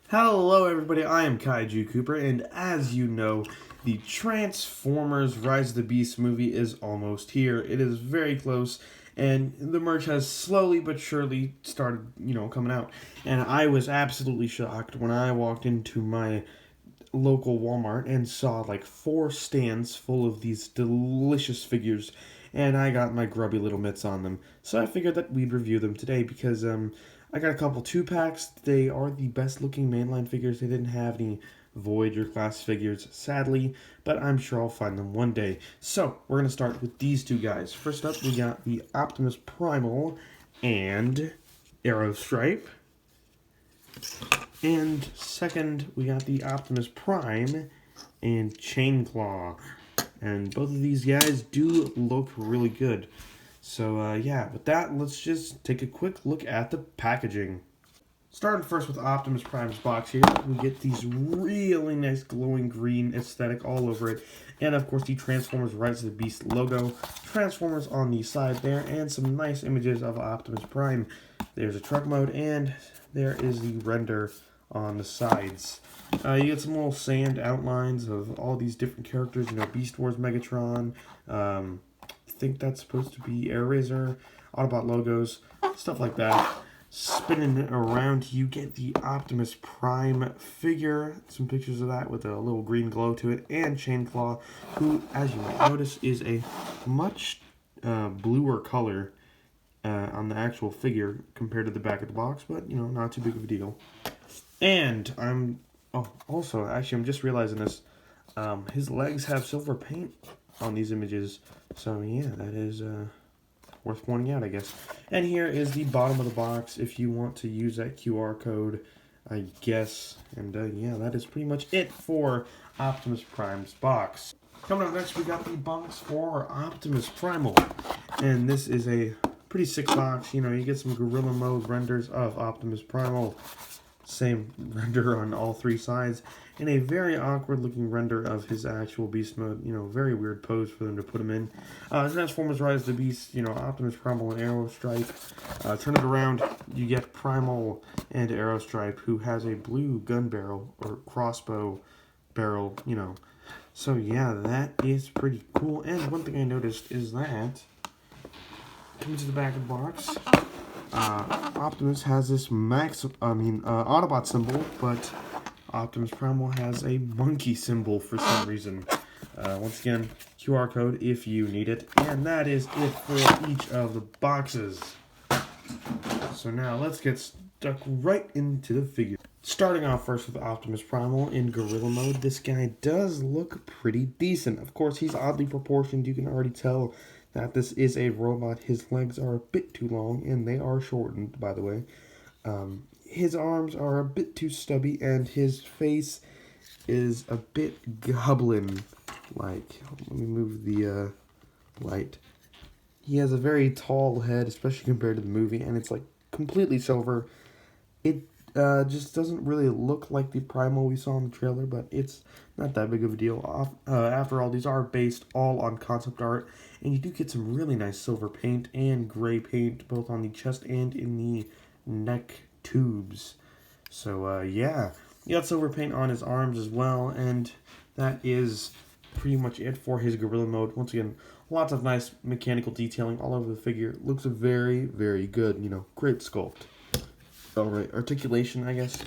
Hello everybody, I am Kaiju Cooper, and as you know, the Transformers Rise of the Beast movie is almost here. It is very close, and the merch has slowly but surely started, coming out. And I was absolutely shocked when I walked into my local Walmart and saw like 4 stands full of these delicious figures, and I got my grubby little mitts on them. So I figured that we'd review them today because I got a couple 2-packs. They are the best looking mainline figures. They didn't have any Voyager class figures, sadly, but I'm sure I'll find them one day. So we're gonna start with these two guys. First up, we got the Optimus Primal and Arrow Stripe. And second, we got the Optimus Prime and Chain Claw. And both of these guys do look really good. So, yeah, with that, let's just take a quick look at the packaging. Starting first with Optimus Prime's box here, we get these really nice glowing green aesthetic all over it. And, of course, the Transformers Rise of the Beast logo. Transformers on the side there, and some nice images of Optimus Prime. There's a truck mode, and there is the render on the sides. You get some little sand outlines of all these different characters, Beast Wars Megatron, I think that's supposed to be Air Razor, Autobot logos, stuff like that. Spinning it around, you get the Optimus Prime figure, some pictures of that with a little green glow to it, and Chain Claw, who, as you might notice, is a much bluer color on the actual figure compared to the back of the box, but, not too big of a deal. And I'm just realizing this. His legs have silver paint on these images, so yeah, that is worth pointing out, I guess. And here is the bottom of the box if you want to use that QR code, I guess. And yeah, that is pretty much it for Optimus Prime's box. Coming up next, we got the box for Optimus Primal, and this is a pretty sick box. You get some Gorilla Mode renders of Optimus Primal. Same render on all 3 sides, and a very awkward looking render of his actual beast mode. Very weird pose for them to put him in. Transformers Rise of the Beast, Optimus Primal and Arrow Stripe. Turn it around, you get Primal and Arrow Stripe, who has a blue gun barrel or crossbow barrel, So yeah, that is pretty cool. And one thing I noticed is that coming to the back of the box, Optimus has this Autobot symbol, but Optimus Primal has a monkey symbol for some reason. Once again, QR code if you need it, and that is it for each of the boxes. So now let's get stuck right into the figure. Starting off first with Optimus Primal in Gorilla Mode, this guy does look pretty decent. Of course, he's oddly proportioned. You can already tell that this is a robot. His legs are a bit too long, and they are shortened, by the way. His arms are a bit too stubby, and his face is a bit goblin-like. Let me move the light. He has a very tall head, especially compared to the movie, and it's like completely silver. It just doesn't really look like the Primal we saw in the trailer, but it's not that big of a deal. After all, these are based all on concept art, and you do get some really nice silver paint and gray paint, both on the chest and in the neck tubes. So, yeah. You got silver paint on his arms as well, and that is pretty much it for his Gorilla Mode. Once again, lots of nice mechanical detailing all over the figure. Looks very, very good. Great sculpt. Alright, articulation, I guess.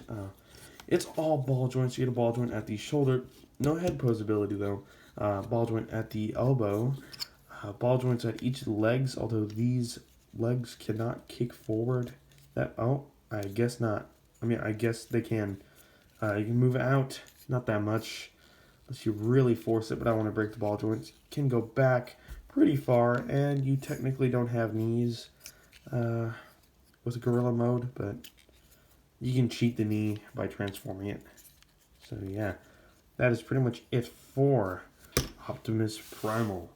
It's all ball joints. You get a ball joint at the shoulder. No head posability, though. Ball joint at the elbow. Ball joints at each of the legs, although these legs cannot kick forward. I guess not. I guess they can. You can move out, not that much, unless you really force it, but I want to break the ball joints. You can go back pretty far, and you technically don't have knees with Gorilla Mode, but you can cheat the knee by transforming it. So yeah, that is pretty much it for Optimus Primal.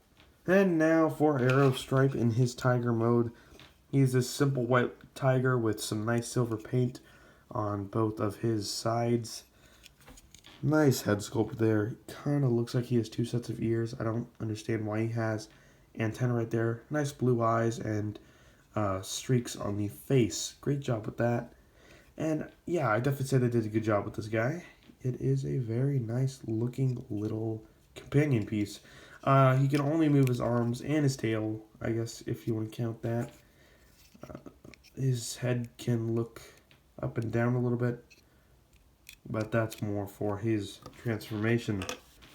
And now for Arrow Stripe in his Tiger Mode. He's this simple white tiger with some nice silver paint on both of his sides. Nice head sculpt there. Kind of looks like he has 2 sets of ears. I don't understand why he has antenna right there. Nice blue eyes and streaks on the face. Great job with that. And yeah, I definitely say they did a good job with this guy. It is a very nice looking little companion piece. He can only move his arms and his tail, I guess, if you want to count that. His head can look up and down a little bit, but that's more for his transformation.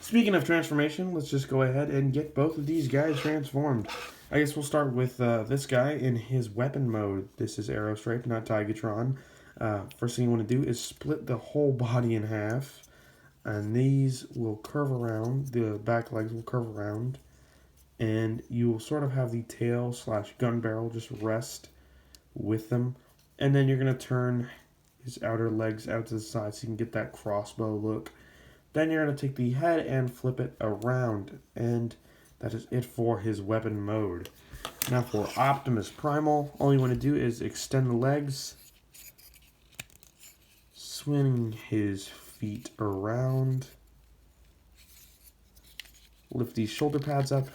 Speaking of transformation, let's just go ahead and get both of these guys transformed. I guess we'll start with this guy in his weapon mode. This is Aerostripe, not Tigatron. First thing you want to do is split the whole body in half. And these will curve around, the back legs will curve around. And you will sort of have the tail / gun barrel just rest with them. And then you're going to turn his outer legs out to the side so you can get that crossbow look. Then you're going to take the head and flip it around. And that is it for his weapon mode. Now for Optimus Primal, all you want to do is extend the legs, swing his feet around, lift these shoulder pads up,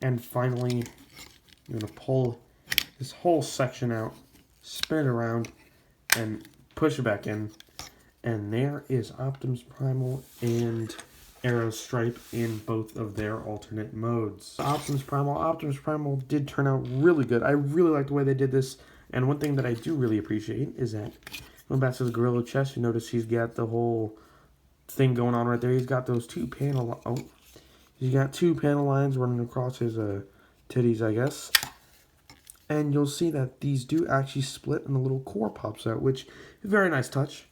and finally you're going to pull this whole section out, spin it around, and push it back in. And there is Optimus Primal and Aerostripe in both of their alternate modes. Optimus Primal did turn out really good. I really like the way they did this. And one thing that I do really appreciate is that going back to the gorilla chest, you notice he's got the whole thing going on right there. He's got those two panel. Oh, he's got two panel lines running across his titties, I guess. And you'll see that these do actually split and the little core pops out, which is a very nice touch.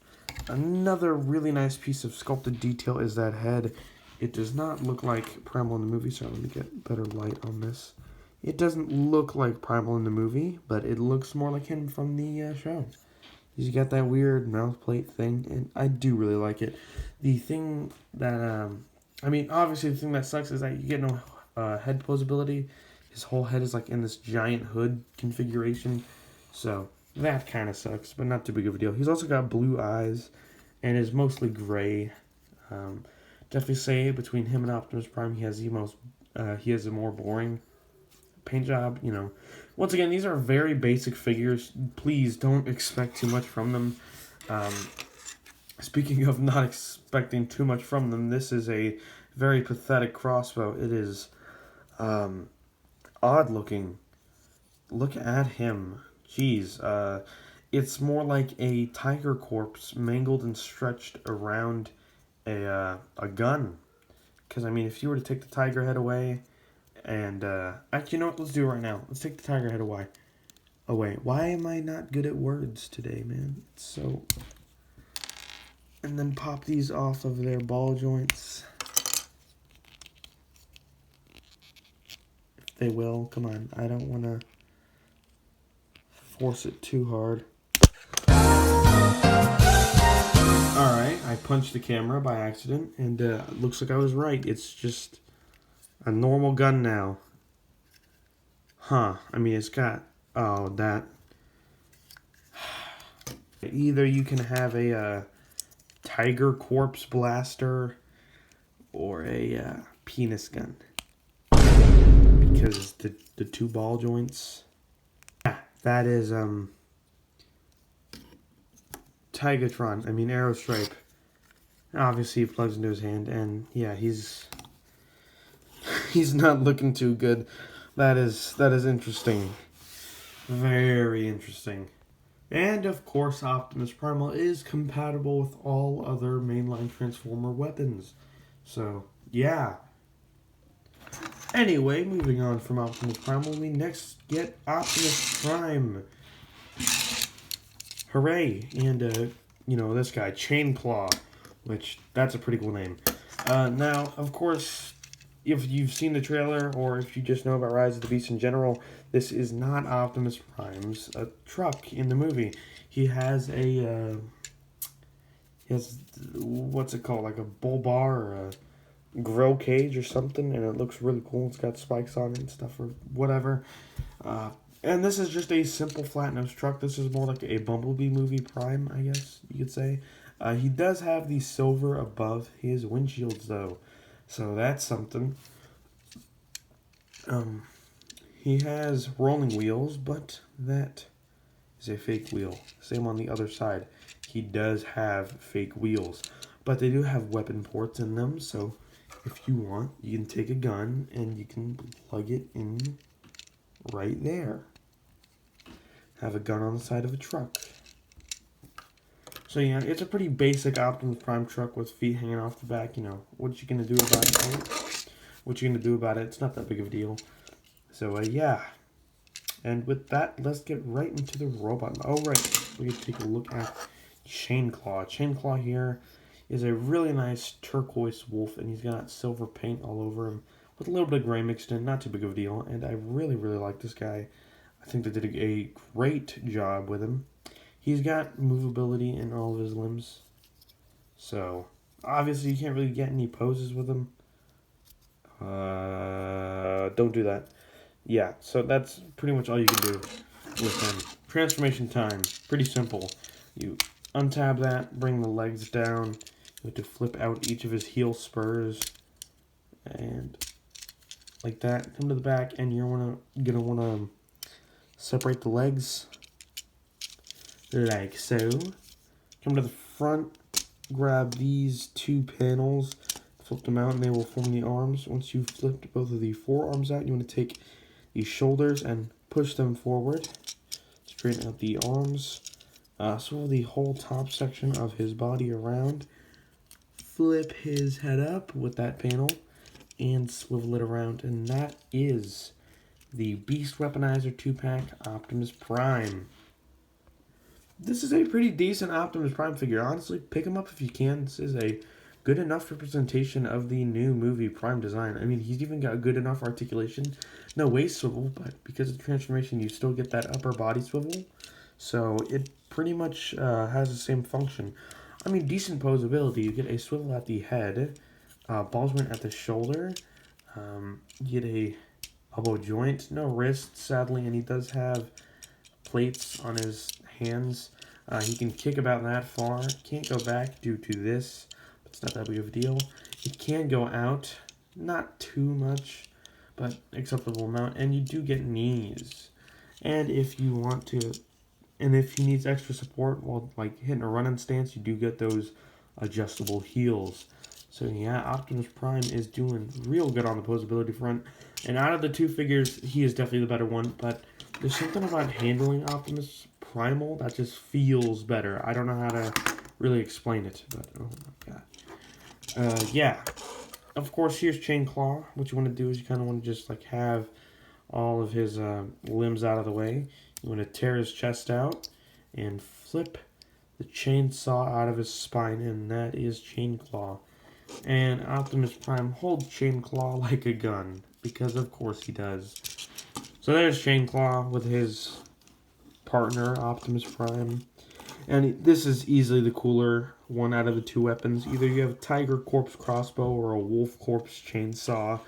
Another really nice piece of sculpted detail is that head. It does not look like Primal in the movie. Sorry, let me get better light on this. It doesn't look like Primal in the movie, but it looks more like him from the show. He's got that weird mouth plate thing, and I do really like it. The thing that, I mean, obviously the thing that sucks is that you get no head posability. His whole head is like in this giant hood configuration, so that kind of sucks, but not too big of a deal. He's also got blue eyes and is mostly gray. Definitely say between him and Optimus Prime, he has a more boring paint job, you know. Once again, these are very basic figures. Please don't expect too much from them. Speaking of not expecting too much from them, this is a very pathetic crossbow. It is odd looking. Look at him. Jeez. It's more like a tiger corpse mangled and stretched around a gun. Because, I mean, if you were to take the tiger head away, and, actually, you know what? Let's do it right now. Let's take the tiger head away. Why am I not good at words today, man? It's so... And then pop these off of their ball joints. If they will. Come on. I don't want to force it too hard. Alright, I punched the camera by accident, and looks like I was right. It's just a normal gun now. Huh. I mean, it's got... Oh, that... Either you can have a tiger corpse blaster or a penis gun. Because the two ball joints... Yeah, that is, Tigatron. I mean, Aerostripe. Obviously, he plugs into his hand, and yeah, he's not looking too good. That is interesting. Very interesting. And of course, Optimus Primal is compatible with all other mainline Transformer weapons. So, yeah. Anyway, moving on from Optimus Primal, we next get Optimus Prime. Hooray! And, you know, this guy, Chainclaw, which, that's a pretty cool name. Now, of course, if you've seen the trailer, or if you just know about Rise of the Beast in general, this is not Optimus Prime's truck in the movie. He has what's it called, like a bull bar, or a grill cage or something, and it looks really cool. It's got spikes on it and stuff, or whatever. And this is just a simple flat-nose truck. This is more like a Bumblebee movie Prime, I guess you could say. He does have the silver above his windshields, though. So that's something. He has rolling wheels, but that is a fake wheel. Same on the other side. He does have fake wheels, but they do have weapon ports in them, so if you want, you can take a gun and you can plug it in right there. Have a gun on the side of a truck. So yeah, it's a pretty basic Optimus Prime truck with feet hanging off the back. You know, what you gonna do about it? What you gonna do about it? It's not that big of a deal. So yeah. And with that, let's get right into the robot. Oh right, we can take a look at Chain Claw. Chain Claw here is a really nice turquoise wolf, and he's got silver paint all over him with a little bit of gray mixed in. Not too big of a deal, and I really like this guy. I think they did a great job with him. He's got movability in all of his limbs, so obviously you can't really get any poses with him. Don't do that. Yeah, so that's pretty much all you can do with him. Transformation time, pretty simple. You untab that, bring the legs down. You have to flip out each of his heel spurs, and like that. Come to the back, and you're gonna wanna separate the legs like so. Come to the front, grab these two panels, flip them out, and they will form the arms. Once you've flipped both of the forearms out, you want to take these shoulders and push them forward. Straighten out the arms. Swivel the whole top section of his body around. Flip his head up with that panel and swivel it around. And that is the Beast Weaponizer 2-pack Optimus Prime. This is a pretty decent Optimus Prime figure. Honestly, pick him up if you can. This is a good enough representation of the new movie Prime design. I mean, he's even got good enough articulation. No waist swivel, but because of the transformation, you still get that upper body swivel. So it pretty much has the same function. I mean, decent posability. You get a swivel at the head, ball joint at the shoulder. You get a elbow joint, no wrist, sadly, and he does have plates on his hands. He can kick about that far. Can't go back due to this, but it's not that big of a deal. He can go out, not too much, but acceptable amount, and you do get knees. And if you want to, and if he needs extra support while like hitting a running stance, you do get those adjustable heels. So yeah, Optimus Prime is doing real good on the posability front. And out of the two figures, he is definitely the better one, but there's something about handling Optimus Primal that just feels better. I don't know how to really explain it, but oh my god. Yeah. Of course, here's Chain Claw. What you want to do is you kind of want to just like have all of his limbs out of the way. You want to tear his chest out and flip the chainsaw out of his spine, and that is Chain Claw. And Optimus Prime holds Chain Claw like a gun, because of course he does. So there's Chain Claw with his partner, Optimus Prime. And this is easily the cooler one out of the two weapons. Either you have a Tiger Corpse crossbow or a Wolf Corpse chainsaw.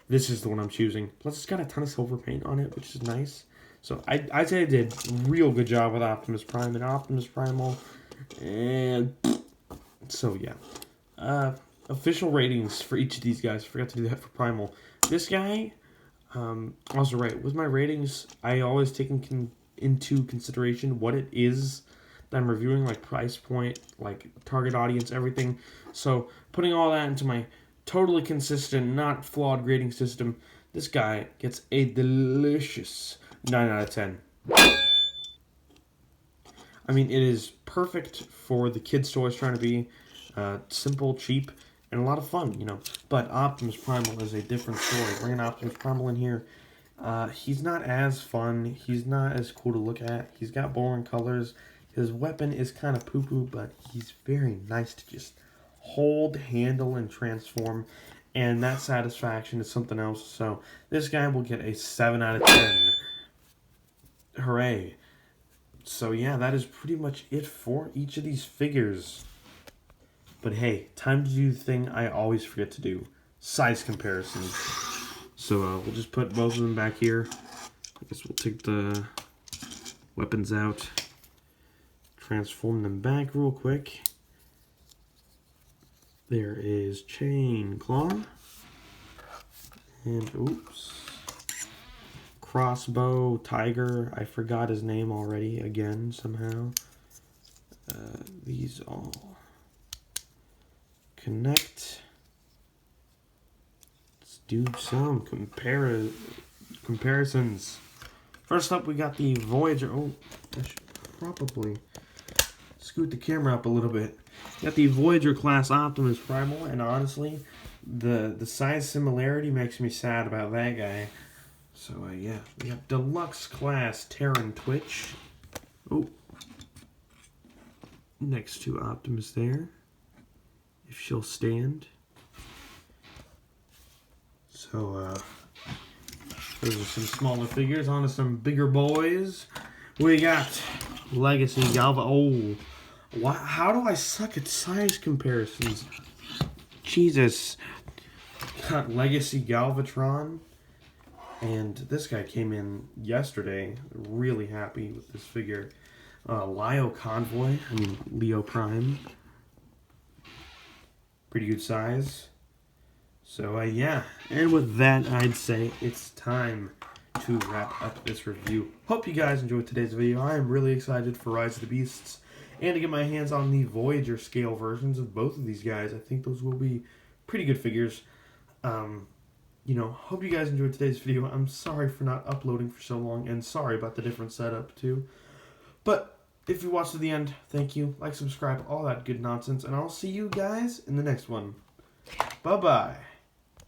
This is the one I'm choosing. Plus, it's got a ton of silver paint on it, which is nice. So I'd say I did a real good job with Optimus Prime and Optimus Primal. And so yeah. Official ratings for each of these guys. Forgot to do that for Primal. This guy, also right, with my ratings, I always take into consideration what it is that I'm reviewing, like price point, like target audience, everything. So putting all that into my totally consistent, not flawed grading system, this guy gets a delicious 9 out of 10. I mean, it is perfect for the kids' toys trying to be simple, cheap, and a lot of fun, you know. But Optimus Primal is a different story. Bringing Optimus Primal in here, he's not as fun. He's not as cool to look at. He's got boring colors. His weapon is kind of poo-poo, but he's very nice to just hold, handle, and transform. And that satisfaction is something else. So this guy will get a 7 out of 10. Hooray. So yeah, that is pretty much it for each of these figures. But hey, time to do the thing I always forget to do. Size comparisons. So we'll just put both of them back here. I guess we'll take the weapons out. Transform them back real quick. There is Chain Claw. And oops. crossbow tiger. I forgot his name already again somehow. These all connect. Let's do some comparisons. First up, we got the Voyager. Oh, I should probably scoot the camera up a little bit. We got the Voyager class Optimus Primal, and honestly, the size similarity makes me sad about that guy. So yeah, we have Deluxe class Terran Twitch. Oh, next to Optimus there, if she'll stand. So those are some smaller figures. On to some bigger boys. We got Legacy Galva. Oh, how do I suck at size comparisons? Jesus. Got Legacy Galvatron. And this guy came in yesterday. Really happy with this figure. Leo Convoy. I mean, Leo Prime. Pretty good size. So, yeah. And with that, I'd say it's time to wrap up this review. Hope you guys enjoyed today's video. I am really excited for Rise of the Beasts and to get my hands on the Voyager scale versions of both of these guys. I think those will be pretty good figures. You know, hope you guys enjoyed today's video. I'm sorry for not uploading for so long, and sorry about the different setup too. But if you watched to the end, thank you. Like, subscribe, all that good nonsense, and I'll see you guys in the next one. Bye-bye.